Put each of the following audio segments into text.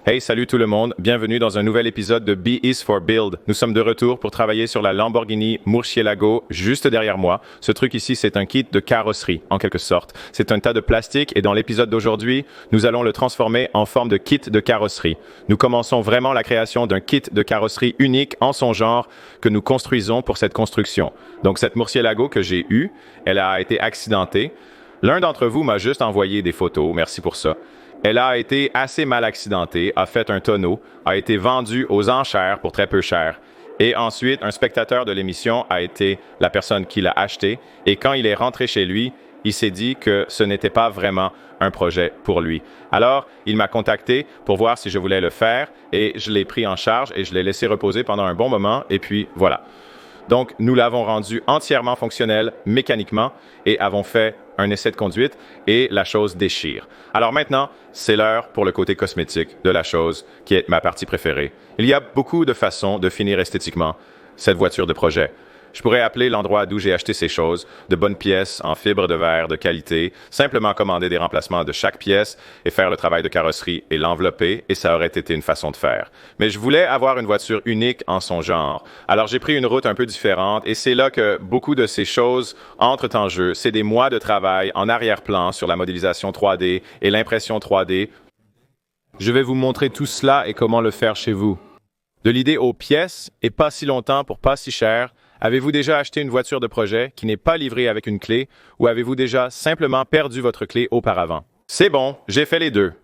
Hey, salut tout le monde, bienvenue dans un nouvel épisode de B is for Build. Nous sommes de retour pour travailler sur la Lamborghini Murcielago juste derrière moi. Ce truc ici, c'est un kit de carrosserie, en quelque sorte. C'est un tas de plastique et dans l'épisode d'aujourd'hui, nous allons le transformer en forme de kit de carrosserie. Nous commençons vraiment la création d'un kit de carrosserie unique en son genre que nous construisons pour cette construction. Donc cette Murcielago que j'ai eue, elle a été accidentée. L'un d'entre vous m'a juste envoyé des photos, merci pour ça. Elle a été assez mal accidentée, a fait un tonneau, a été vendue aux enchères pour très peu cher. Et ensuite, un spectateur de l'émission a été la personne qui l'a acheté. Et quand il est rentré chez lui, il s'est dit que ce n'était pas vraiment un projet pour lui. Alors, il m'a contacté pour voir si je voulais le faire et je l'ai pris en charge et je l'ai laissé reposer pendant un bon moment. Et puis, voilà. Donc, nous l'avons rendu entièrement fonctionnel mécaniquement et avons fait un essai de conduite et la chose déchire. Alors maintenant, c'est l'heure pour le côté cosmétique de la chose qui est ma partie préférée. Il y a beaucoup de façons de finir esthétiquement cette voiture de projet. Je pourrais appeler l'endroit d'où j'ai acheté ces choses, de bonnes pièces en fibre de verre de qualité, simplement commander des remplacements de chaque pièce et faire le travail de carrosserie et l'envelopper, et ça aurait été une façon de faire. Mais je voulais avoir une voiture unique en son genre. Alors j'ai pris une route un peu différente, et c'est là que beaucoup de ces choses entrent en jeu. C'est des mois de travail en arrière-plan sur la modélisation 3D et l'impression 3D. Je vais vous montrer tout cela et comment le faire chez vous. De l'idée aux pièces, et pas si longtemps pour pas si cher. Avez-vous déjà acheté une voiture de projet qui n'est pas livrée avec une clé ou avez-vous déjà simplement perdu votre clé auparavant? C'est bon, j'ai fait les deux.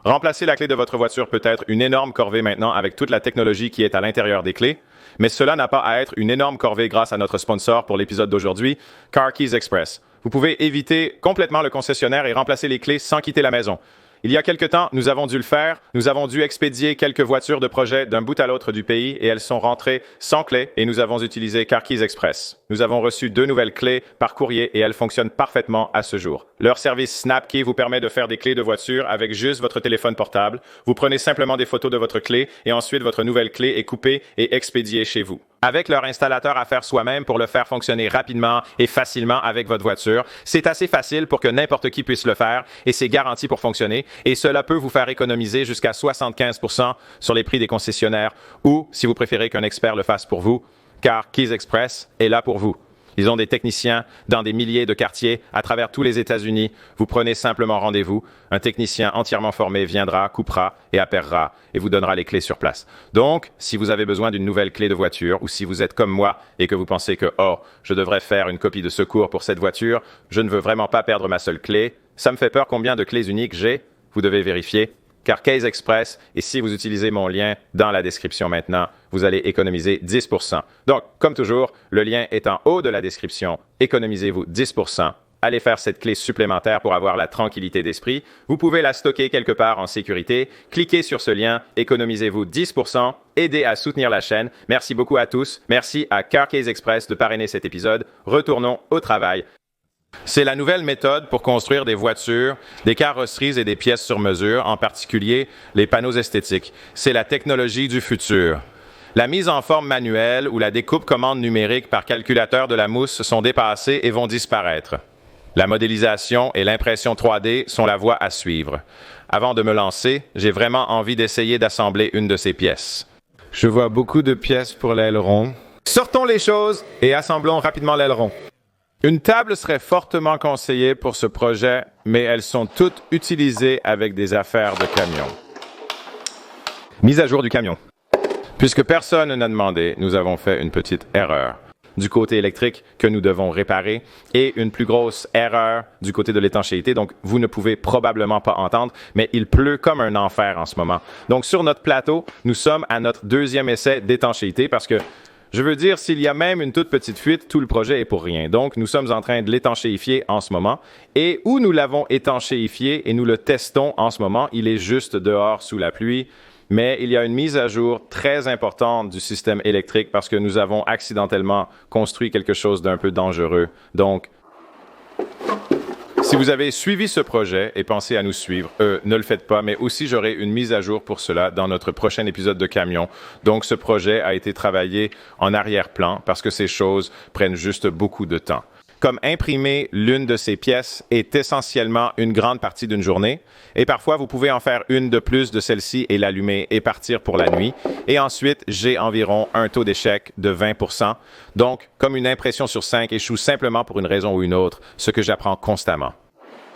Remplacer la clé de votre voiture peut être une énorme corvée maintenant avec toute la technologie qui est à l'intérieur des clés, mais cela n'a pas à être une énorme corvée grâce à notre sponsor pour l'épisode d'aujourd'hui, Car Keys Express. Vous pouvez éviter complètement le concessionnaire et remplacer les clés sans quitter la maison. Il y a quelque temps, nous avons dû le faire. Nous avons dû expédier quelques voitures de projet d'un bout à l'autre du pays et elles sont rentrées sans clé et nous avons utilisé Car Keys Express. Nous avons reçu 2 nouvelles clés par courrier et elles fonctionnent parfaitement à ce jour. Leur service SnapKey vous permet de faire des clés de voiture avec juste votre téléphone portable. Vous prenez simplement des photos de votre clé et ensuite votre nouvelle clé est coupée et expédiée chez vous. Avec leur installateur à faire soi-même pour le faire fonctionner rapidement et facilement avec votre voiture, c'est assez facile pour que n'importe qui puisse le faire et c'est garanti pour fonctionner et cela peut vous faire économiser jusqu'à 75% sur les prix des concessionnaires ou, si vous préférez qu'un expert le fasse pour vous, car Keys Express est là pour vous. Ils ont des techniciens dans des milliers de quartiers à travers tous les États-Unis. Vous prenez simplement rendez-vous. Un technicien entièrement formé viendra, coupera et appairera et vous donnera les clés sur place. Donc, si vous avez besoin d'une nouvelle clé de voiture ou si vous êtes comme moi et que vous pensez que « Oh, je devrais faire une copie de secours pour cette voiture, je ne veux vraiment pas perdre ma seule clé. Ça me fait peur combien de clés uniques j'ai. » Vous devez vérifier. Car Keys Express, et si vous utilisez mon lien dans la description maintenant, vous allez économiser 10%. Donc, comme toujours, le lien est en haut de la description. Économisez-vous 10%. Allez faire cette clé supplémentaire pour avoir la tranquillité d'esprit. Vous pouvez la stocker quelque part en sécurité. Cliquez sur ce lien, économisez-vous 10%. Aidez à soutenir la chaîne. Merci beaucoup à tous. Merci à Car Keys Express de parrainer cet épisode. Retournons au travail. C'est la nouvelle méthode pour construire des voitures, des carrosseries et des pièces sur mesure, en particulier les panneaux esthétiques. C'est la technologie du futur. La mise en forme manuelle ou la découpe commande numérique par calculateur de la mousse sont dépassées et vont disparaître. La modélisation et l'impression 3D sont la voie à suivre. Avant de me lancer, j'ai vraiment envie d'essayer d'assembler une de ces pièces. Je vois beaucoup de pièces pour l'aileron. Sortons les choses et assemblons rapidement l'aileron. Une table serait fortement conseillée pour ce projet, mais elles sont toutes utilisées avec des affaires de camion. Mise à jour du camion. Puisque personne n'a demandé, nous avons fait une petite erreur du côté électrique que nous devons réparer et une plus grosse erreur du côté de l'étanchéité. Donc, vous ne pouvez probablement pas entendre, mais il pleut comme un enfer en ce moment. Donc, sur notre plateau, nous sommes à notre 2e essai d'étanchéité parce que je veux dire, s'il y a même une toute petite fuite, tout le projet est pour rien. Donc, nous sommes en train de l'étanchéifier en ce moment. Et où nous l'avons étanchéifié et nous le testons en ce moment, il est juste dehors sous la pluie. Mais il y a une mise à jour très importante du système électrique parce que nous avons accidentellement construit quelque chose d'un peu dangereux. Donc, si vous avez suivi ce projet et pensez à nous suivre, ne le faites pas, mais aussi j'aurai une mise à jour pour cela dans notre prochain épisode de Camion. Donc, ce projet a été travaillé en arrière-plan parce que ces choses prennent juste beaucoup de temps. comme imprimer l'une de ces pièces est essentiellement une grande partie d'une journée, et parfois vous pouvez en faire une de plus de celle-ci et l'allumer et partir pour la nuit. Et ensuite, j'ai environ un taux d'échec de 20%. Donc, comme une impression sur 5 échoue simplement pour une raison ou une autre, ce que j'apprends constamment.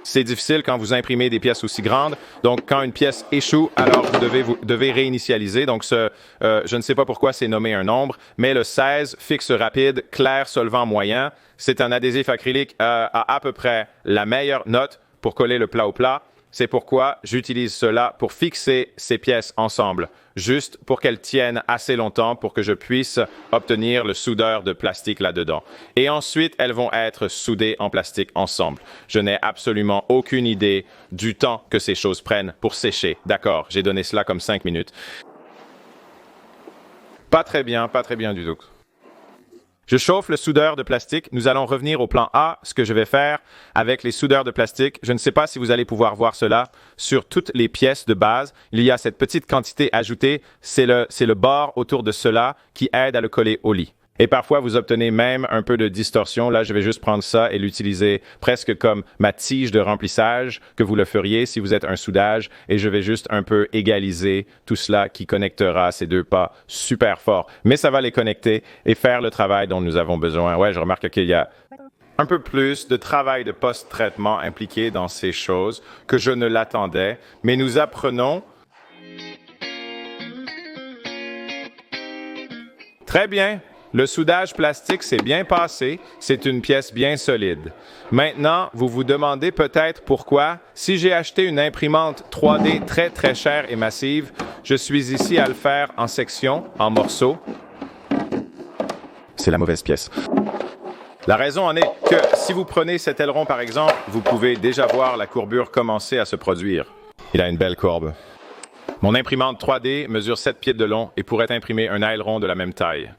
C'est difficile quand vous imprimez des pièces aussi grandes. Donc, quand une pièce échoue, alors vous devez réinitialiser. Donc, je ne sais pas pourquoi c'est nommé un nombre, mais le 16, fixe rapide, clair, solvant moyen, c'est un adhésif acrylique à peu près la meilleure note pour coller le plat au plat. C'est pourquoi j'utilise cela pour fixer ces pièces ensemble, juste pour qu'elles tiennent assez longtemps pour que je puisse obtenir le soudeur de plastique là-dedans. Et ensuite, elles vont être soudées en plastique ensemble. Je n'ai absolument aucune idée du temps que ces choses prennent pour sécher. D'accord, j'ai donné cela comme 5 minutes. Pas très bien du tout. Je chauffe le soudeur de plastique. Nous allons revenir au plan A, ce que je vais faire avec les soudeurs de plastique. Je ne sais pas si vous allez pouvoir voir cela sur toutes les pièces de base. Il y a cette petite quantité ajoutée. C'est le bord autour de cela qui aide à le coller au lit. Et parfois, vous obtenez même un peu de distorsion. Là, je vais juste prendre ça et l'utiliser presque comme ma tige de remplissage que vous le feriez si vous êtes un soudage. Et je vais juste un peu égaliser tout cela qui connectera ces deux pas super fort. Mais ça va les connecter et faire le travail dont nous avons besoin. Ouais, je remarque qu'il y a un peu plus de travail de post-traitement impliqué dans ces choses que je ne l'attendais. Mais nous apprenons. Très bien. Le soudage plastique s'est bien passé, c'est une pièce bien solide. Maintenant, vous vous demandez peut-être pourquoi, si j'ai acheté une imprimante 3D très très chère et massive, je suis ici à le faire en sections, en morceaux. C'est la mauvaise pièce. La raison en est que si vous prenez cet aileron par exemple, vous pouvez déjà voir la courbure commencer à se produire. Il a une belle courbe. Mon imprimante 3D mesure 7 pieds de long et pourrait imprimer un aileron de la même taille.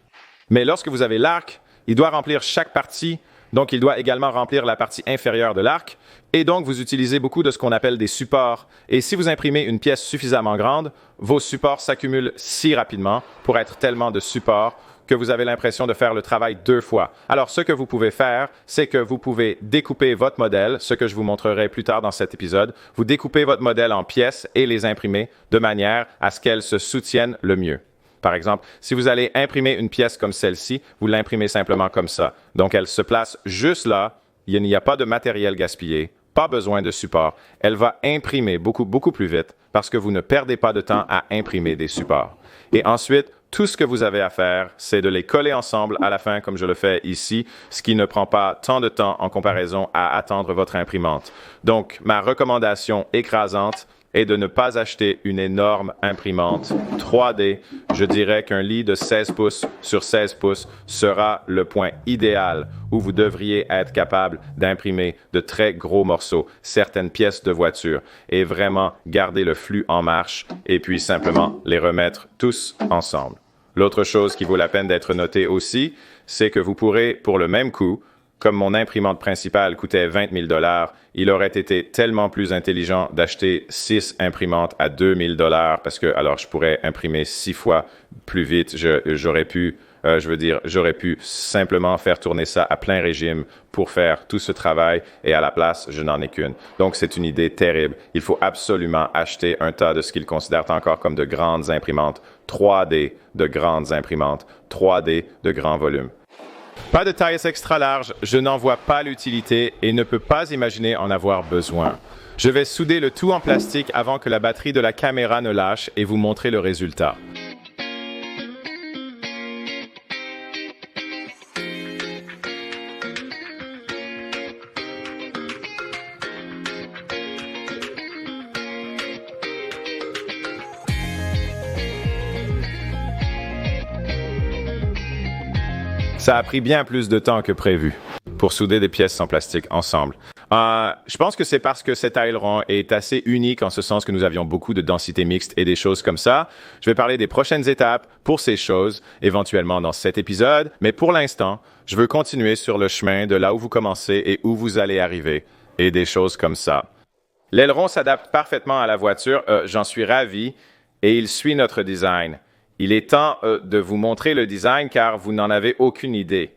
Mais lorsque vous avez l'arc, il doit remplir chaque partie, donc il doit également remplir la partie inférieure de l'arc, et donc vous utilisez beaucoup de ce qu'on appelle des supports. Et si vous imprimez une pièce suffisamment grande, vos supports s'accumulent si rapidement pour être tellement de supports que vous avez l'impression de faire le travail 2 fois. Alors, ce que vous pouvez faire, c'est que vous pouvez découper votre modèle, ce que je vous montrerai plus tard dans cet épisode. Vous découpez votre modèle en pièces et les imprimez de manière à ce qu'elles se soutiennent le mieux. Par exemple, si vous allez imprimer une pièce comme celle-ci, vous l'imprimez simplement comme ça. Donc, elle se place juste là. Il n'y a pas de matériel gaspillé, pas besoin de support. Elle va imprimer beaucoup plus vite parce que vous ne perdez pas de temps à imprimer des supports. Et ensuite, tout ce que vous avez à faire, c'est de les coller ensemble à la fin, comme je le fais ici, ce qui ne prend pas tant de temps en comparaison à attendre votre imprimante. Donc, ma recommandation écrasante est de ne pas acheter une énorme imprimante 3D. Je dirais qu'un lit de 16 pouces sur 16 pouces sera le point idéal où vous devriez être capable d'imprimer de très gros morceaux, certaines pièces de voiture, et vraiment garder le flux en marche et puis simplement les remettre tous ensemble. L'autre chose qui vaut la peine d'être notée aussi, c'est que vous pourrez, pour le même coût, comme mon imprimante principale coûtait 20 000 $, il aurait été tellement plus intelligent d'acheter 6 imprimantes à 2 000 $ parce que alors je pourrais imprimer 6 fois plus vite. J'aurais pu simplement faire tourner ça à plein régime pour faire tout ce travail et à la place, je n'en ai qu'une. Donc, c'est une idée terrible. Il faut absolument acheter un tas de ce qu'ils considèrent encore comme de grandes imprimantes 3D, de grandes imprimantes 3D de grand volume. Pas de taille extra large, je n'en vois pas l'utilité et ne peux pas imaginer en avoir besoin. Je vais souder le tout en plastique avant que la batterie de la caméra ne lâche et vous montrer le résultat. Ça a pris bien plus de temps que prévu pour souder des pièces en plastique ensemble. Je pense que c'est parce que cet aileron est assez unique en ce sens que nous avions beaucoup de densité mixte et des choses comme ça. Je vais parler des prochaines étapes pour ces choses, éventuellement dans cet épisode, mais pour l'instant, je veux continuer sur le chemin de là où vous commencez et où vous allez arriver, et des choses comme ça. L'aileron s'adapte parfaitement à la voiture, j'en suis ravi, et il suit notre design. Il est temps de vous montrer le design car vous n'en avez aucune idée.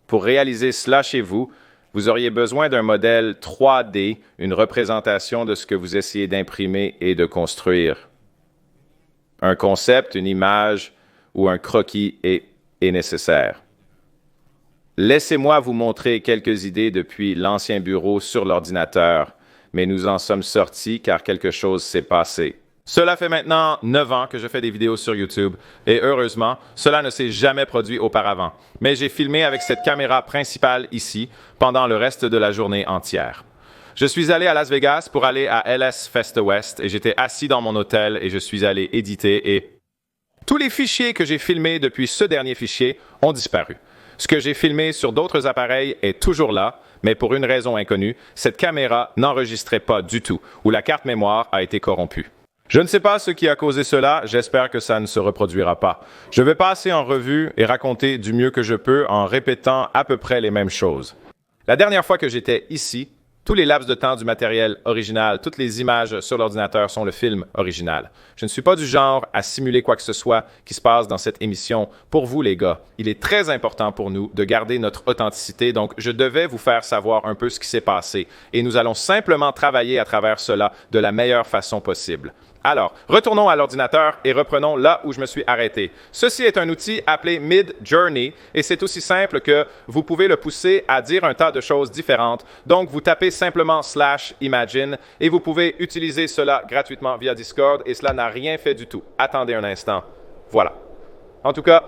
Pour réaliser cela chez vous, vous auriez besoin d'un modèle 3D, une représentation de ce que vous essayez d'imprimer et de construire. Un concept, une image ou un croquis est nécessaire. Laissez-moi vous montrer quelques idées depuis l'ancien bureau sur l'ordinateur, mais nous en sommes sortis car quelque chose s'est passé. Cela fait maintenant 9 ans que je fais des vidéos sur YouTube et heureusement, cela ne s'est jamais produit auparavant. Mais j'ai filmé avec cette caméra principale ici pendant le reste de la journée entière. Je suis allé à Las Vegas pour aller à LS Fest West et j'étais assis dans mon hôtel et je suis allé éditer et tous les fichiers que j'ai filmés depuis ce dernier fichier ont disparu. Ce que j'ai filmé sur d'autres appareils est toujours là, mais pour une raison inconnue, cette caméra n'enregistrait pas du tout ou la carte mémoire a été corrompue. Je ne sais pas ce qui a causé cela, j'espère que ça ne se reproduira pas. Je vais passer en revue et raconter du mieux que je peux en répétant à peu près les mêmes choses. La dernière fois que j'étais ici, tous les laps de temps du matériel original, toutes les images sur l'ordinateur sont le film original. Je ne suis pas du genre à simuler quoi que ce soit qui se passe dans cette émission. Pour vous, les gars, il est très important pour nous de garder notre authenticité, donc je devais vous faire savoir un peu ce qui s'est passé et nous allons simplement travailler à travers cela de la meilleure façon possible. Alors, retournons à l'ordinateur et reprenons là où je me suis arrêté. Ceci est un outil appelé Midjourney et c'est aussi simple que vous pouvez le pousser à dire un tas de choses différentes. Donc, vous tapez simplement /imagine et vous pouvez utiliser cela gratuitement via Discord et cela n'a rien fait du tout. Attendez un instant. Voilà. En tout cas,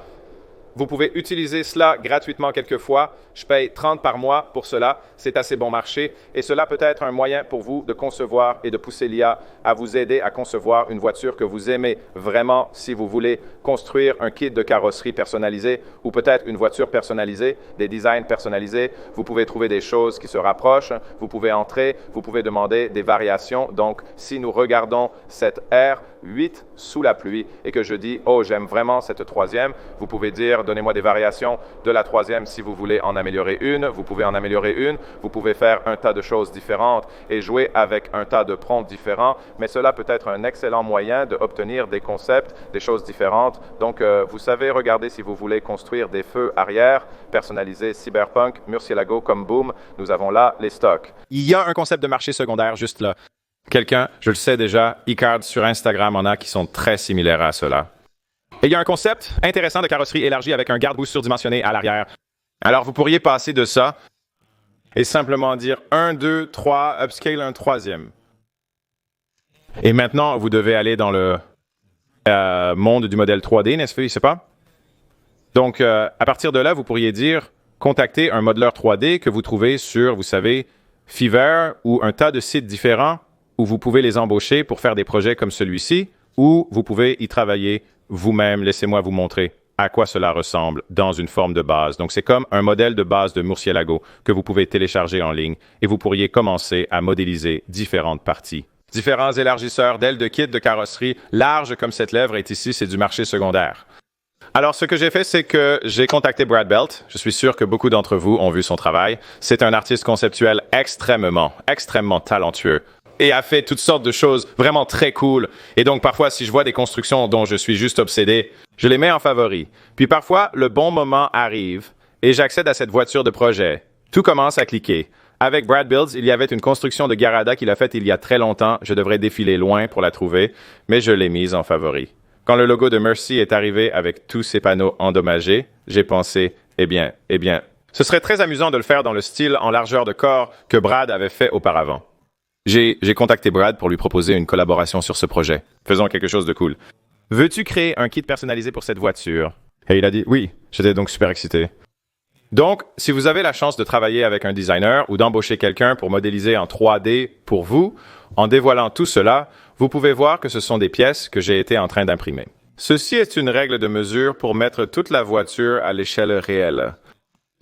vous pouvez utiliser cela gratuitement quelquefois. Je paye 30 par mois pour cela. C'est assez bon marché. Et cela peut être un moyen pour vous de concevoir et de pousser l'IA à vous aider à concevoir une voiture que vous aimez vraiment si vous voulez construire un kit de carrosserie personnalisé ou peut-être une voiture personnalisée, des designs personnalisés. Vous pouvez trouver des choses qui se rapprochent. Vous pouvez entrer. Vous pouvez demander des variations. Donc, si nous regardons cette R8 sous la pluie et que je dis « Oh, j'aime vraiment cette troisième », vous pouvez dire « Donnez-moi des variations de la troisième si vous voulez en améliorer une. » Vous pouvez en améliorer une. Vous pouvez faire un tas de choses différentes et jouer avec un tas de prompts différents. Mais cela peut être un excellent moyen d'obtenir des concepts, des choses différentes. Donc, vous savez, regardez si vous voulez construire des feux arrière personnalisés Cyberpunk, Murcielago comme Boom. Nous avons là les stocks. Il y a un concept de marché secondaire juste là. Quelqu'un, je le sais déjà, Icard sur Instagram en a qui sont très similaires à cela. Et il y a un concept intéressant de carrosserie élargie avec un garde-boue surdimensionné à l'arrière. Alors, vous pourriez passer de ça et simplement dire 1, 2, 3, upscale un troisième. Et maintenant, vous devez aller dans le monde du modèle 3D, n'est-ce pas? Donc, à partir de là, vous pourriez dire contacter un modeleur 3D que vous trouvez sur, vous savez, Fiverr ou un tas de sites différents où vous pouvez les embaucher pour faire des projets comme celui-ci, ou vous pouvez y travailler vous-même. Laissez-moi vous montrer à quoi cela ressemble dans une forme de base. Donc, c'est comme un modèle de base de Murcielago que vous pouvez télécharger en ligne et vous pourriez commencer à modéliser différentes parties. Différents élargisseurs d'ailes de kit de carrosserie larges comme cette lèvre est ici, c'est du marché secondaire. Alors, ce que j'ai fait, c'est que j'ai contacté Brad Belt. Je suis sûr que beaucoup d'entre vous ont vu son travail. C'est un artiste conceptuel extrêmement talentueux et a fait toutes sortes de choses vraiment très cool. Et donc, parfois, si je vois des constructions dont je suis juste obsédé, je les mets en favori. Puis parfois, le bon moment arrive et j'accède à cette voiture de projet. Tout commence à cliquer. Avec Brad Builds, il y avait une construction de Garada qu'il a faite il y a très longtemps. Je devrais défiler loin pour la trouver, mais je l'ai mise en favori. Quand le logo de Mercy est arrivé avec tous ces panneaux endommagés, j'ai pensé, eh bien, ce serait très amusant de le faire dans le style en largeur de corps que Brad avait fait auparavant. J'ai contacté Brad pour lui proposer une collaboration sur ce projet. Faisons quelque chose de cool. Veux-tu créer un kit personnalisé pour cette voiture? Et il a dit oui. J'étais donc super excité. Donc, si vous avez la chance de travailler avec un designer ou d'embaucher quelqu'un pour modéliser en 3D pour vous, en dévoilant tout cela, vous pouvez voir que ce sont des pièces que j'ai été en train d'imprimer. Ceci est une règle de mesure pour mettre toute la voiture à l'échelle réelle.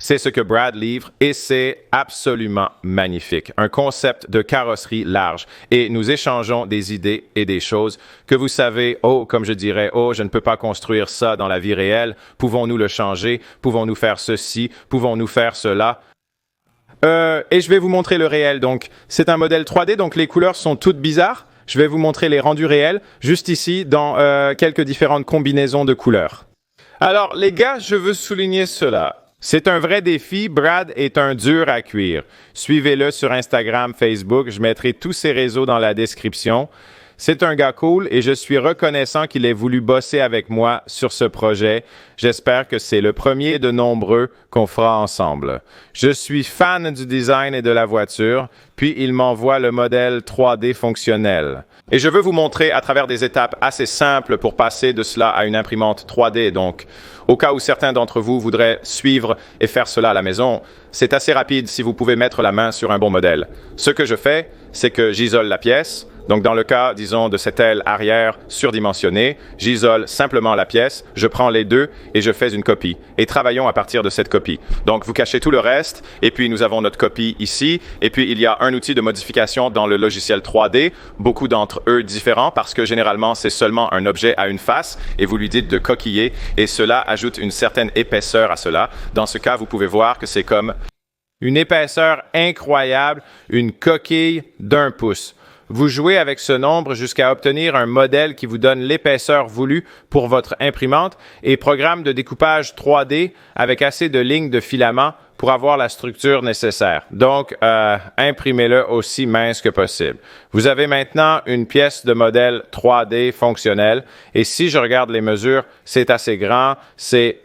C'est ce que Brad livre et c'est absolument magnifique. Un concept de carrosserie large. Et nous échangeons des idées et des choses que vous savez, oh, comme je dirais, oh, je ne peux pas construire ça dans la vie réelle. Pouvons-nous le changer? Pouvons-nous faire ceci? Pouvons-nous faire cela? Et je vais vous montrer le réel. Donc, c'est un modèle 3D, donc les couleurs sont toutes bizarres. Je vais vous montrer les rendus réels, juste ici, dans quelques différentes combinaisons de couleurs. Alors, les gars, je veux souligner cela. C'est un vrai défi. Brad est un dur à cuire. Suivez-le sur Instagram, Facebook. Je mettrai tous ses réseaux dans la description. C'est un gars cool et je suis reconnaissant qu'il ait voulu bosser avec moi sur ce projet. J'espère que c'est le premier de nombreux qu'on fera ensemble. Je suis fan du design et de la voiture, puis il m'envoie le modèle 3D fonctionnel. Et je veux vous montrer à travers des étapes assez simples pour passer de cela à une imprimante 3D. Donc, au cas où certains d'entre vous voudraient suivre et faire cela à la maison, c'est assez rapide si vous pouvez mettre la main sur un bon modèle. Ce que je fais, c'est que j'isole la pièce. Donc, dans le cas, disons, de cette aile arrière surdimensionnée, j'isole simplement la pièce, je prends les deux et je fais une copie. Et travaillons à partir de cette copie. Donc, vous cachez tout le reste, et puis nous avons notre copie ici, et puis il y a un outil de modification dans le logiciel 3D, beaucoup d'entre eux différents, parce que généralement, c'est seulement un objet à une face, et vous lui dites de coquiller, et cela ajoute une certaine épaisseur à cela. Dans ce cas, vous pouvez voir que c'est comme une épaisseur incroyable, une coquille d'1 pouce. Vous jouez avec ce nombre jusqu'à obtenir un modèle qui vous donne l'épaisseur voulue pour votre imprimante et programme de découpage 3D avec assez de lignes de filament pour avoir la structure nécessaire. Donc, imprimez-le aussi mince que possible. Vous avez maintenant une pièce de modèle 3D fonctionnelle et si je regarde les mesures, c'est assez grand, c'est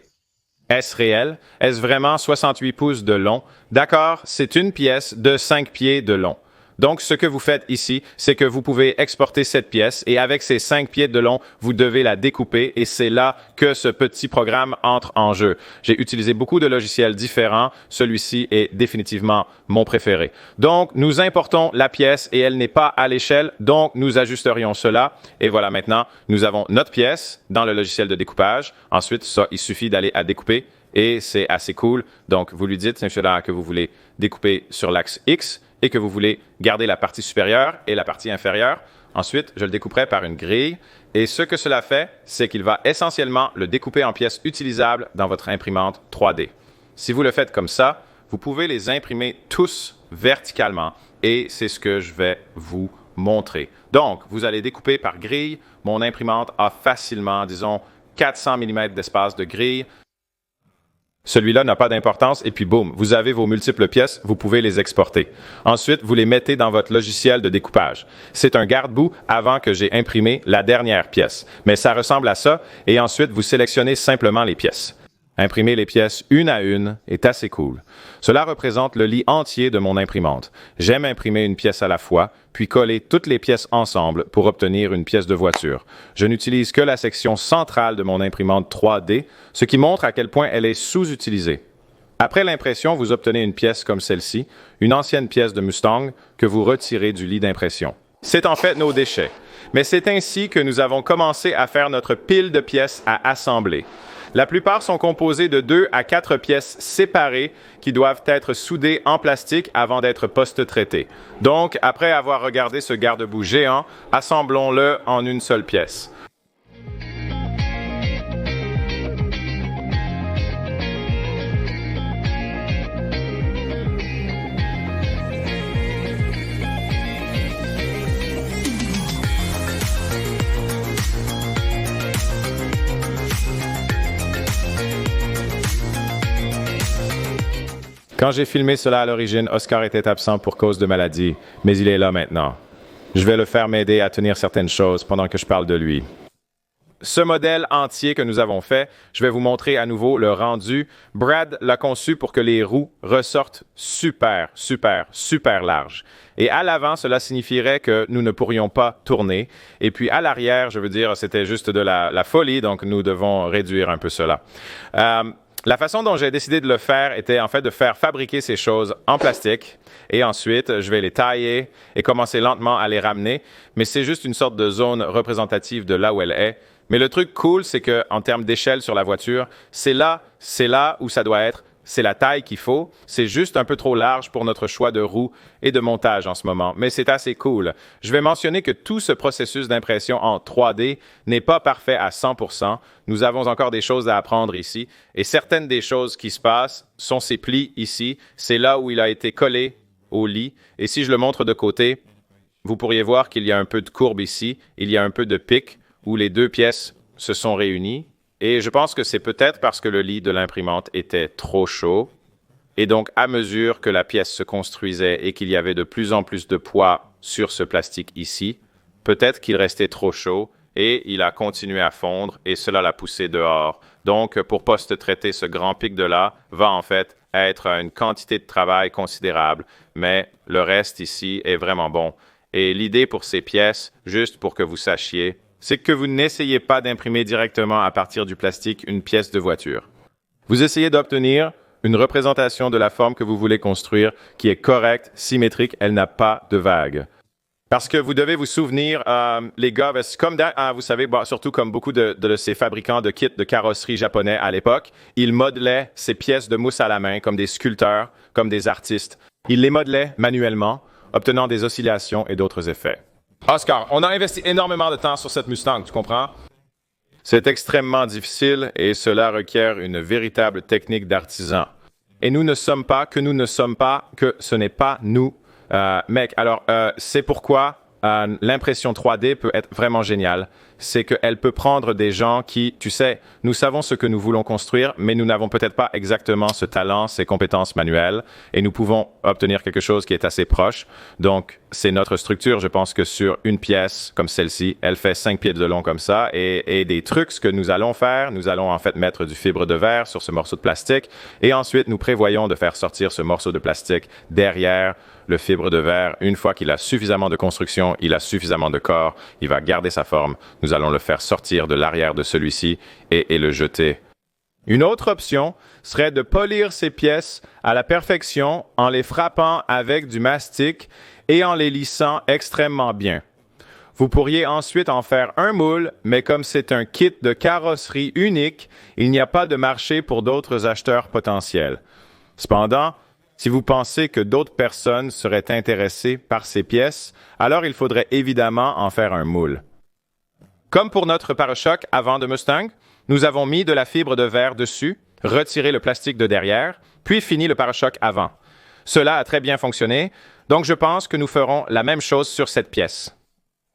Est-ce réel? Est-ce vraiment 68 pouces de long? D'accord, c'est une pièce de 5 pieds de long. Donc, ce que vous faites ici, c'est que vous pouvez exporter cette pièce et avec ces 5 pieds de long, vous devez la découper et c'est là que ce petit programme entre en jeu. J'ai utilisé beaucoup de logiciels différents. Celui-ci est définitivement mon préféré. Donc, nous importons la pièce et elle n'est pas à l'échelle, donc nous ajusterions cela. Et voilà, maintenant, nous avons notre pièce dans le logiciel de découpage. Ensuite, ça, il suffit d'aller à découper et c'est assez cool. Donc, vous lui dites, là, que vous voulez découper sur l'axe X et que vous voulez garder la partie supérieure et la partie inférieure. Ensuite, je le découperai par une grille. Et ce que cela fait, c'est qu'il va essentiellement le découper en pièces utilisables dans votre imprimante 3D. Si vous le faites comme ça, vous pouvez les imprimer tous verticalement et c'est ce que je vais vous montrer. Donc, vous allez découper par grille. Mon imprimante a facilement, disons, 400 mm d'espace de grille. Celui-là n'a pas d'importance et puis boum, vous avez vos multiples pièces, vous pouvez les exporter. Ensuite, vous les mettez dans votre logiciel de découpage. C'est un garde-boue avant que j'ai imprimé la dernière pièce, mais ça ressemble à ça et ensuite vous sélectionnez simplement les pièces. Imprimer les pièces une à une est assez cool. Cela représente le lit entier de mon imprimante. J'aime imprimer une pièce à la fois, puis coller toutes les pièces ensemble pour obtenir une pièce de voiture. Je n'utilise que la section centrale de mon imprimante 3D, ce qui montre à quel point elle est sous-utilisée. Après l'impression, vous obtenez une pièce comme celle-ci, une ancienne pièce de Mustang que vous retirez du lit d'impression. C'est en fait nos déchets. Mais c'est ainsi que nous avons commencé à faire notre pile de pièces à assembler. La plupart sont composées de 2 à 4 pièces séparées qui doivent être soudées en plastique avant d'être post-traitées. Donc, après avoir regardé ce garde-boue géant, assemblons-le en une seule pièce. Quand j'ai filmé cela à l'origine, Oscar était absent pour cause de maladie, mais il est là maintenant. Je vais le faire m'aider à tenir certaines choses pendant que je parle de lui. Ce modèle entier que nous avons fait, je vais vous montrer à nouveau le rendu. Brad l'a conçu pour que les roues ressortent super larges. Et à l'avant, cela signifierait que nous ne pourrions pas tourner. Et puis à l'arrière, je veux dire, c'était juste de la folie, donc nous devons réduire un peu cela. La façon dont j'ai décidé de le faire était en fait de faire fabriquer ces choses en plastique et ensuite je vais les tailler et commencer lentement à les ramener, mais c'est juste une sorte de zone représentative de là où elle est. Mais le truc cool, c'est que en termes d'échelle sur la voiture, c'est là où ça doit être. C'est la taille qu'il faut. C'est juste un peu trop large pour notre choix de roue et de montage en ce moment, mais c'est assez cool. Je vais mentionner que tout ce processus d'impression en 3D n'est pas parfait à 100%. Nous avons encore des choses à apprendre ici et certaines des choses qui se passent sont ces plis ici. C'est là où il a été collé au lit et si je le montre de côté, vous pourriez voir qu'il y a un peu de courbe ici. Il y a un peu de pic où les deux pièces se sont réunies. Et je pense que c'est peut-être parce que le lit de l'imprimante était trop chaud. Et donc, à mesure que la pièce se construisait et qu'il y avait de plus en plus de poids sur ce plastique ici, peut-être qu'il restait trop chaud et il a continué à fondre et cela l'a poussé dehors. Donc, pour post-traiter ce grand pic de là, va en fait être une quantité de travail considérable, mais le reste ici est vraiment bon. Et l'idée pour ces pièces, juste pour que vous sachiez, c'est que vous n'essayez pas d'imprimer directement à partir du plastique une pièce de voiture. Vous essayez d'obtenir une représentation de la forme que vous voulez construire qui est correcte, symétrique, elle n'a pas de vagues. Parce que vous devez vous souvenir, les gars, comme vous savez, surtout comme beaucoup de ces fabricants de kits de carrosserie japonais à l'époque, ils modelaient ces pièces de mousse à la main comme des sculpteurs, comme des artistes. Ils les modelaient manuellement, obtenant des oscillations et d'autres effets. Oscar, on a investi énormément de temps sur cette Mustang, tu comprends? C'est extrêmement difficile et cela requiert une véritable technique d'artisan. Et nous ne sommes pas que ce n'est pas nous. Mec, alors c'est pourquoi l'impression 3D peut être vraiment géniale. C'est qu'elle peut prendre des gens qui, tu sais, nous savons ce que nous voulons construire, mais nous n'avons peut-être pas exactement ce talent, ces compétences manuelles, et nous pouvons obtenir quelque chose qui est assez proche. Donc, c'est notre structure. Je pense que sur une pièce comme celle-ci, elle fait 5 pieds de long comme ça, et des trucs, ce que nous allons faire, nous allons en fait mettre du fibre de verre sur ce morceau de plastique, et ensuite, nous prévoyons de faire sortir ce morceau de plastique derrière le fibre de verre. Une fois qu'il a suffisamment de construction, il a suffisamment de corps, il va garder sa forme. Nous allons le faire sortir de l'arrière de celui-ci et le jeter. Une autre option serait de polir ces pièces à la perfection en les frappant avec du mastic et en les lissant extrêmement bien. Vous pourriez ensuite en faire un moule, mais comme c'est un kit de carrosserie unique, il n'y a pas de marché pour d'autres acheteurs potentiels. Cependant, si vous pensez que d'autres personnes seraient intéressées par ces pièces, alors il faudrait évidemment en faire un moule. Comme pour notre pare-choc avant de Mustang, nous avons mis de la fibre de verre dessus, retiré le plastique de derrière, puis fini le pare-choc avant. Cela a très bien fonctionné, donc je pense que nous ferons la même chose sur cette pièce.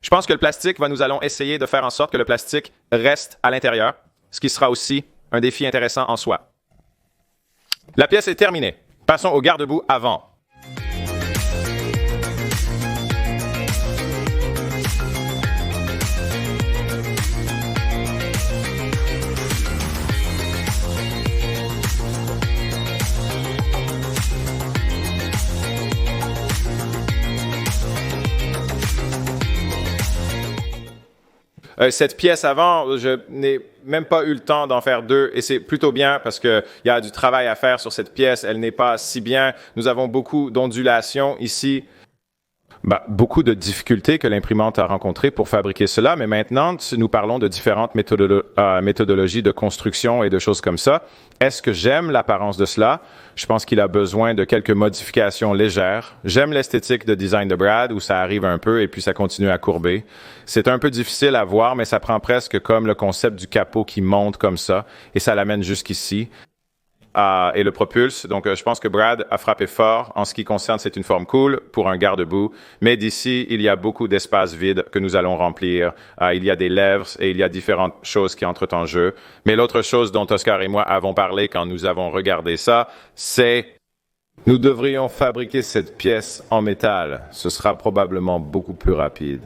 Je pense que nous allons essayer de faire en sorte que le plastique reste à l'intérieur, ce qui sera aussi un défi intéressant en soi. La pièce est terminée. Passons au garde-boue avant. Cette pièce avant, je n'ai même pas eu le temps d'en faire deux et c'est plutôt bien parce qu'il y a du travail à faire sur cette pièce. Elle n'est pas si bien. Nous avons beaucoup d'ondulations ici. Beaucoup de difficultés que l'imprimante a rencontrées pour fabriquer cela, mais maintenant, nous parlons de différentes méthodologies de construction et de choses comme ça. Est-ce que j'aime l'apparence de cela? Je pense qu'il a besoin de quelques modifications légères. J'aime l'esthétique de design de Brad où ça arrive un peu et puis ça continue à courber. C'est un peu difficile à voir, mais ça prend presque comme le concept du capot qui monte comme ça et ça l'amène jusqu'ici. Et le propulse. Donc, je pense que Brad a frappé fort. En ce qui concerne, c'est une forme cool pour un garde-boue. Mais d'ici, il y a beaucoup d'espaces vides que nous allons remplir. Il y a des lèvres et il y a différentes choses qui entrent en jeu. Mais l'autre chose dont Oscar et moi avons parlé quand nous avons regardé ça, c'est nous devrions fabriquer cette pièce en métal. Ce sera probablement beaucoup plus rapide.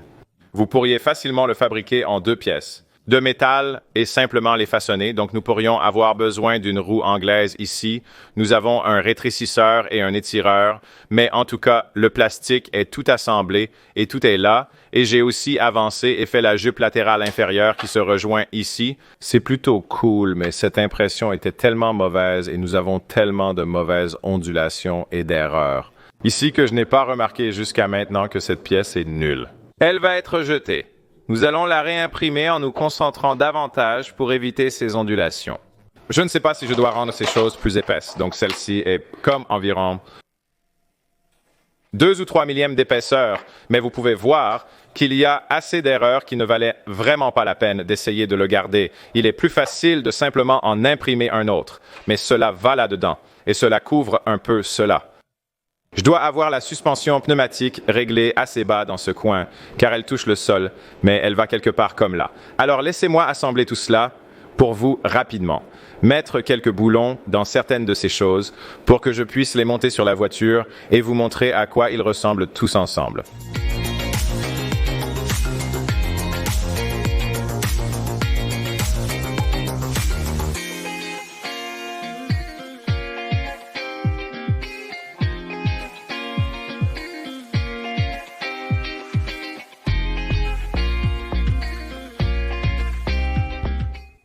Vous pourriez facilement le fabriquer en 2 pièces. De métal et simplement les façonner. Donc, nous pourrions avoir besoin d'une roue anglaise ici. Nous avons un rétrécisseur et un étireur. Mais en tout cas, le plastique est tout assemblé et tout est là. Et j'ai aussi avancé et fait la jupe latérale inférieure qui se rejoint ici. C'est plutôt cool, mais cette impression était tellement mauvaise et nous avons tellement de mauvaises ondulations et d'erreurs. Ici que je n'ai pas remarqué jusqu'à maintenant que cette pièce est nulle. Elle va être jetée. Nous allons la réimprimer en nous concentrant davantage pour éviter ces ondulations. Je ne sais pas si je dois rendre ces choses plus épaisses, donc celle-ci est comme environ 2 ou 3 millièmes d'épaisseur, mais vous pouvez voir qu'il y a assez d'erreurs qui ne valaient vraiment pas la peine d'essayer de le garder. Il est plus facile de simplement en imprimer un autre, mais cela va là-dedans, et cela couvre un peu cela. Je dois avoir la suspension pneumatique réglée assez bas dans ce coin, car elle touche le sol, mais elle va quelque part comme là. Alors laissez-moi assembler tout cela. pour vous rapidement. Mettre quelques boulons dans certaines de ces choses pour que je puisse les monter sur la voiture et vous montrer à quoi ils ressemblent tous ensemble.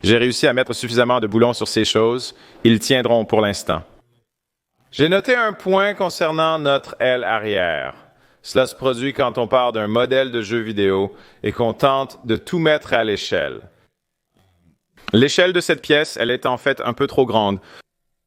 J'ai réussi à mettre suffisamment de boulons sur ces choses. Ils tiendront pour l'instant. J'ai noté un point concernant notre aile arrière. Cela se produit quand on part d'un modèle de jeu vidéo et qu'on tente de tout mettre à l'échelle. L'échelle de cette pièce, elle est en fait un peu trop grande.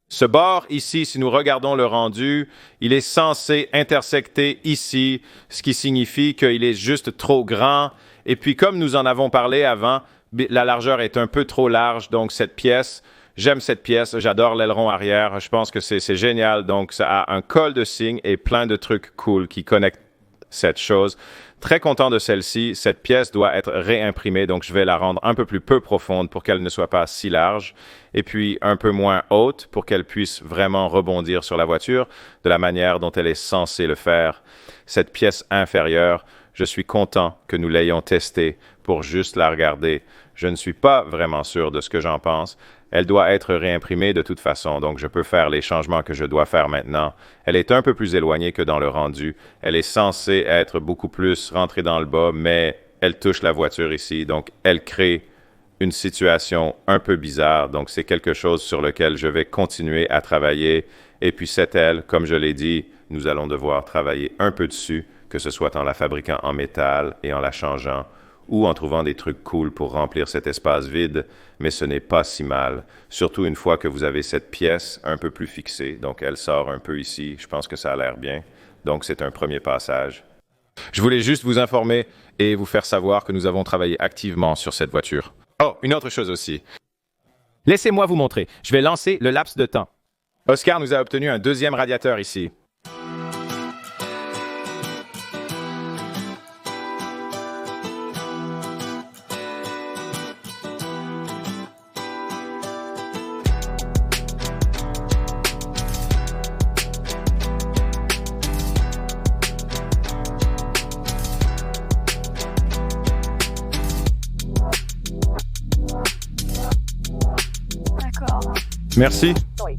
Ce bord ici, si nous regardons le rendu, il est censé intersecter ici, ce qui signifie qu'il est juste trop grand. Et puis, comme nous en avons parlé avant, la largeur est un peu trop large, donc cette pièce, j'aime cette pièce, j'adore l'aileron arrière, je pense que c'est génial, donc ça a un col de cygne et plein de trucs cool qui connectent cette chose. Très content de celle-ci, cette pièce doit être réimprimée, donc je vais la rendre un peu peu profonde pour qu'elle ne soit pas si large, et puis un peu moins haute pour qu'elle puisse vraiment rebondir sur la voiture de la manière dont elle est censée le faire. Cette pièce inférieure, je suis content que nous l'ayons testée pour juste la regarder. Je ne suis pas vraiment sûr de ce que j'en pense. Elle doit être réimprimée de toute façon, donc je peux faire les changements que je dois faire maintenant. Elle est un peu plus éloignée que dans le rendu. Elle est censée être beaucoup plus rentrée dans le bas, mais elle touche la voiture ici, donc elle crée une situation un peu bizarre. Donc c'est quelque chose sur lequel je vais continuer à travailler. Et puis cette aile, comme je l'ai dit, nous allons devoir travailler un peu dessus, que ce soit en la fabriquant en métal et en la changeant, ou en trouvant des trucs cool pour remplir cet espace vide, mais ce n'est pas si mal, surtout une fois que vous avez cette pièce un peu plus fixée, donc elle sort un peu ici, je pense que ça a l'air bien, donc c'est un premier passage. Je voulais juste vous informer et vous faire savoir que nous avons travaillé activement sur cette voiture. Oh, une autre chose aussi. Laissez-moi vous montrer, je vais lancer le laps de temps. Oscar nous a obtenu un deuxième radiateur ici. Merci. Oui.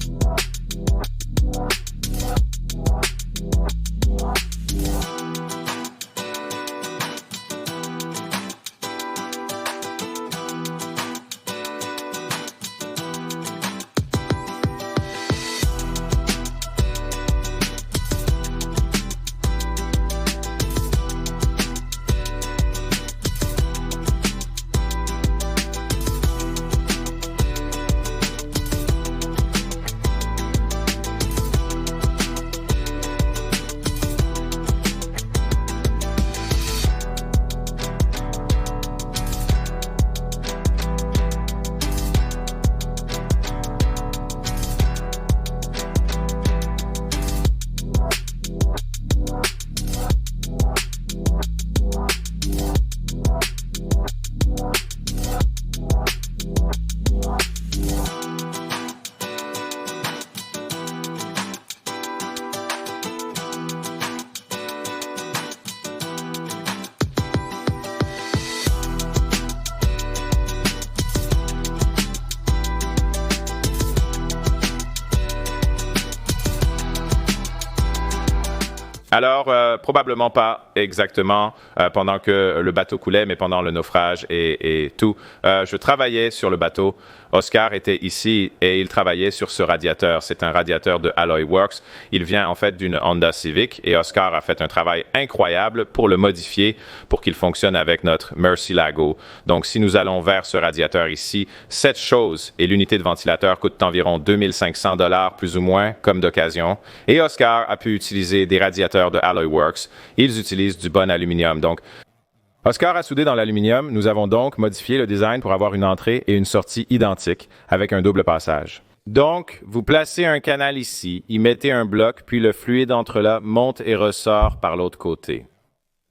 Alors, probablement pas exactement pendant que le bateau coulait, mais pendant le naufrage et tout. Je travaillais sur le bateau. Oscar était ici et il travaillait sur ce radiateur. C'est un radiateur de Alloy Works. Il vient en fait d'une Honda Civic et Oscar a fait un travail incroyable pour le modifier pour qu'il fonctionne avec notre Murcielago. Donc, si nous allons vers ce radiateur ici, cette chose et l'unité de ventilateur coûtent environ 2500 $ plus ou moins comme d'occasion. Et Oscar a pu utiliser des radiateurs de Alloy Works. Ils utilisent du bon aluminium. Donc, Oscar a soudé dans l'aluminium. Nous avons donc modifié le design pour avoir une entrée et une sortie identiques avec un double passage. Donc, vous placez un canal ici, y mettez un bloc, puis le fluide entre là monte et ressort par l'autre côté.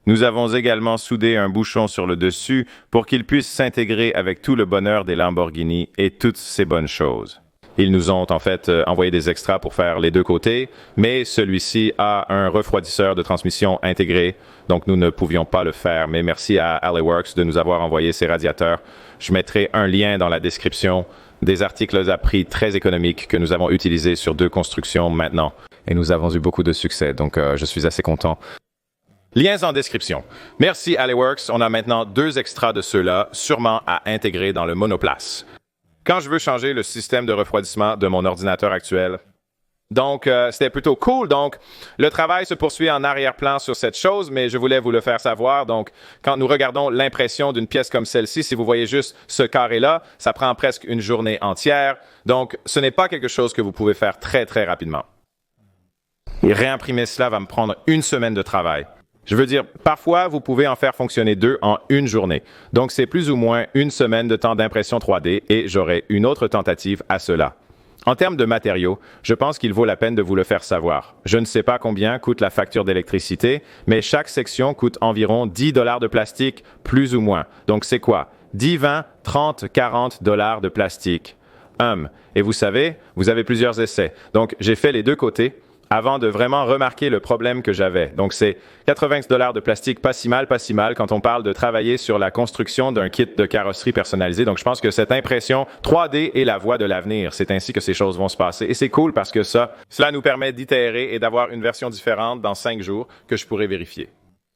Nous avons également soudé un bouchon sur le dessus pour qu'il puisse s'intégrer avec tout le bonheur des Lamborghini et toutes ces bonnes choses. Ils nous ont en fait envoyé des extras pour faire les deux côtés, mais celui-ci a un refroidisseur de transmission intégré, donc nous ne pouvions pas le faire. Mais merci à AliWorks de nous avoir envoyé ces radiateurs. Je mettrai un lien dans la description des articles à prix très économiques que nous avons utilisés sur 2 constructions maintenant. Et nous avons eu beaucoup de succès, donc je suis assez content. Liens en description. Merci AliWorks, on a maintenant 2 extras de ceux-là, sûrement à intégrer dans le monoplace. Quand je veux changer le système de refroidissement de mon ordinateur actuel. Donc, c'était plutôt cool. Donc, le travail se poursuit en arrière-plan sur cette chose, mais je voulais vous le faire savoir. Donc, quand nous regardons l'impression d'une pièce comme celle-ci, si vous voyez juste ce carré-là, ça prend presque une journée entière. Donc, ce n'est pas quelque chose que vous pouvez faire très, très rapidement. Et réimprimer cela va me prendre 1 semaine de travail. Je veux dire, parfois, vous pouvez en faire fonctionner 2 en 1 journée. Donc, c'est plus ou moins 1 semaine de temps d'impression 3D et j'aurai une autre tentative à cela. En termes de matériaux, je pense qu'il vaut la peine de vous le faire savoir. Je ne sais pas combien coûte la facture d'électricité, mais chaque section coûte environ 10 $ de plastique, plus ou moins. Donc, c'est quoi? 10, 20, 30, 40 $ de plastique. Et vous savez, vous avez plusieurs essais. Donc, j'ai fait les 2 côtés avant de vraiment remarquer le problème que j'avais. Donc, c'est 80 $ de plastique, pas si mal quand on parle de travailler sur la construction d'un kit de carrosserie personnalisé. Donc, je pense que cette impression 3D est la voie de l'avenir. C'est ainsi que ces choses vont se passer. Et c'est cool parce que cela nous permet d'itérer et d'avoir une version différente dans 5 jours que je pourrai vérifier.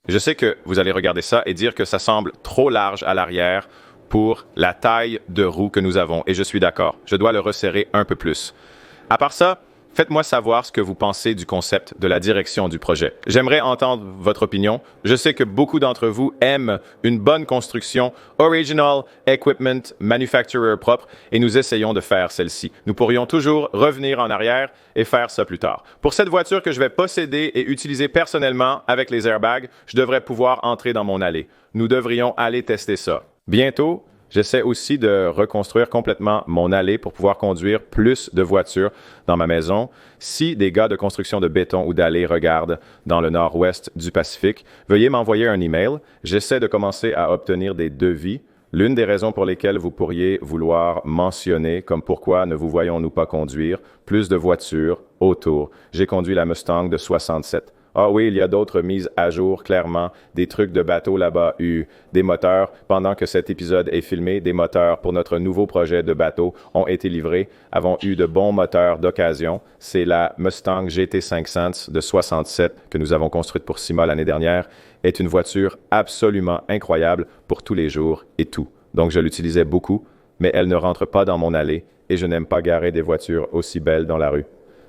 Je sais que vous allez regarder ça et dire que ça semble trop large à l'arrière pour la taille de roue que nous avons. Et je suis d'accord. Je dois le resserrer un peu plus. À part ça, faites-moi savoir ce que vous pensez du concept, de la direction du projet. J'aimerais entendre votre opinion. Je sais que beaucoup d'entre vous aiment une bonne construction, original equipment, manufacturer propre, et nous essayons de faire celle-ci. Nous pourrions toujours revenir en arrière et faire ça plus tard. Pour cette voiture que je vais posséder et utiliser personnellement avec les airbags, je devrais pouvoir entrer dans mon allée. Nous devrions aller tester ça. Bientôt, j'essaie aussi de reconstruire complètement mon allée pour pouvoir conduire plus de voitures dans ma maison. Si des gars de construction de béton ou d'allées regardent dans le nord-ouest du Pacifique, veuillez m'envoyer un email. J'essaie de commencer à obtenir des devis. L'une des raisons pour lesquelles vous pourriez vouloir mentionner comme pourquoi ne vous voyons-nous pas conduire plus de voitures autour. J'ai conduit la Mustang de 67. Ah oui, il y a d'autres mises à jour, clairement, des trucs de bateau là-bas, des moteurs. Pendant que cet épisode est filmé, des moteurs pour notre nouveau projet de bateau ont été livrés, avons eu de bons moteurs d'occasion. C'est la Mustang GT500 de 67 que nous avons construite pour Cima l'année dernière, est une voiture absolument incroyable pour tous les jours et tout. Donc je l'utilisais beaucoup, mais elle ne rentre pas dans mon allée et je n'aime pas garer des voitures aussi belles dans la rue.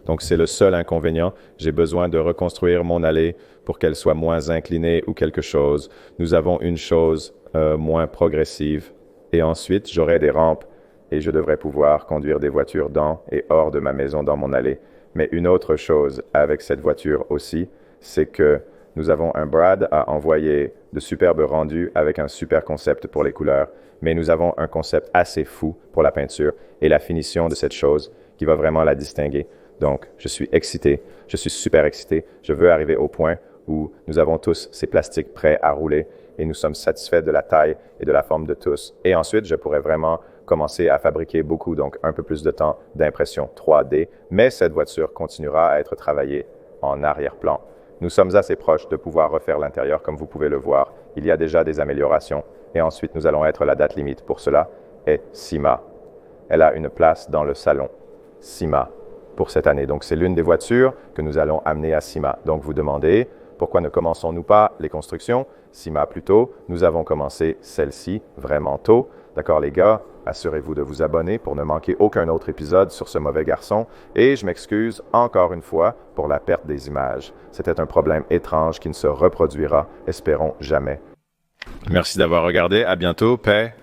Donc, c'est le seul inconvénient. J'ai besoin de reconstruire mon allée pour qu'elle soit moins inclinée ou quelque chose. Nous avons une chose moins progressive. Et ensuite, j'aurai des rampes et je devrais pouvoir conduire des voitures dans et hors de ma maison dans mon allée. Mais une autre chose avec cette voiture aussi, c'est que nous avons un Brad à envoyer de superbes rendus avec un super concept pour les couleurs. Mais nous avons un concept assez fou pour la peinture et la finition de cette chose qui va vraiment la distinguer. Donc, je suis excité, je suis super excité. Je veux arriver au point où nous avons tous ces plastiques prêts à rouler et nous sommes satisfaits de la taille et de la forme de tous. Et ensuite, je pourrais vraiment commencer à fabriquer beaucoup, donc un peu plus de temps d'impression 3D. Mais cette voiture continuera à être travaillée en arrière-plan. Nous sommes assez proches de pouvoir refaire l'intérieur, comme vous pouvez le voir. Il y a déjà des améliorations. Et ensuite, nous allons être la date limite pour cela est Cima. Elle a une place dans le salon Cima pour cette année. Donc, c'est l'une des voitures que nous allons amener à Cima. Donc, vous demandez, pourquoi ne commençons-nous pas les constructions? Cima plus tôt. Nous avons commencé celle-ci vraiment tôt. D'accord, les gars? Assurez-vous de vous abonner pour ne manquer aucun autre épisode sur ce mauvais garçon. Et je m'excuse encore une fois pour la perte des images. C'était un problème étrange qui ne se reproduira, espérons jamais. Merci d'avoir regardé. À bientôt. Paix.